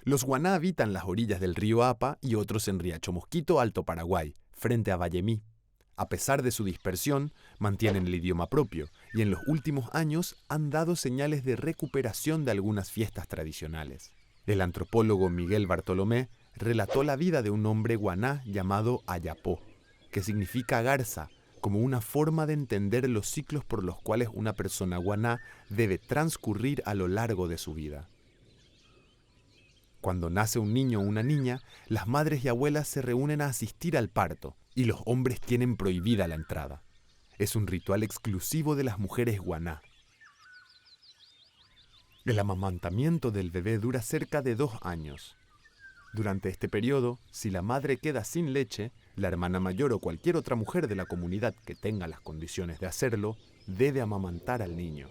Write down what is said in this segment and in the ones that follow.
Los guaná habitan las orillas del río Apa y otros en Riacho Mosquito, Alto Paraguay, frente a Vallemí. A pesar de su dispersión, mantienen el idioma propio y en los últimos años han dado señales de recuperación de algunas fiestas tradicionales. El antropólogo Miguel Bartolomé relató la vida de un hombre guaná llamado Ayapó, que significa garza, como una forma de entender los ciclos por los cuales una persona guaná debe transcurrir a lo largo de su vida. Cuando nace un niño o una niña, las madres y abuelas se reúnen a asistir al parto y los hombres tienen prohibida la entrada. Es un ritual exclusivo de las mujeres guaná. El amamantamiento del bebé dura cerca de 2 años. Durante este periodo, si la madre queda sin leche, la hermana mayor o cualquier otra mujer de la comunidad que tenga las condiciones de hacerlo, debe amamantar al niño.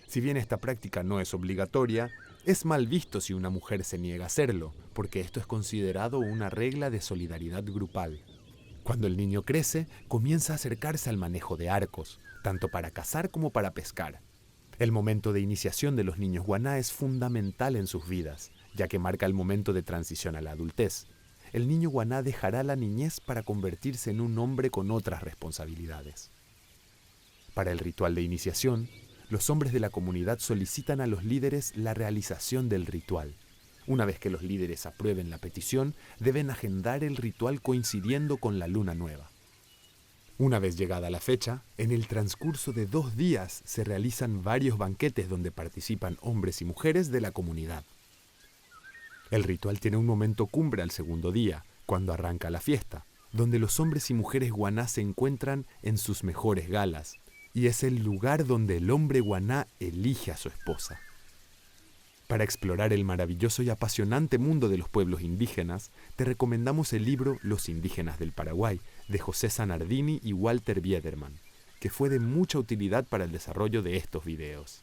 Si bien esta práctica no es obligatoria, es mal visto si una mujer se niega a hacerlo, porque esto es considerado una regla de solidaridad grupal. Cuando el niño crece, comienza a acercarse al manejo de arcos, tanto para cazar como para pescar. El momento de iniciación de los niños guaná es fundamental en sus vidas, ya que marca el momento de transición a la adultez. El niño guaná dejará la niñez para convertirse en un hombre con otras responsabilidades. Para el ritual de iniciación, los hombres de la comunidad solicitan a los líderes la realización del ritual. Una vez que los líderes aprueben la petición, deben agendar el ritual coincidiendo con la luna nueva. Una vez llegada la fecha, en el transcurso de 2 días se realizan varios banquetes donde participan hombres y mujeres de la comunidad. El ritual tiene un momento cumbre al segundo día, cuando arranca la fiesta, donde los hombres y mujeres guaná se encuentran en sus mejores galas, y es el lugar donde el hombre guaná elige a su esposa. Para explorar el maravilloso y apasionante mundo de los pueblos indígenas, te recomendamos el libro Los indígenas del Paraguay, de José Zanardini y Walter Biederman, que fue de mucha utilidad para el desarrollo de estos videos.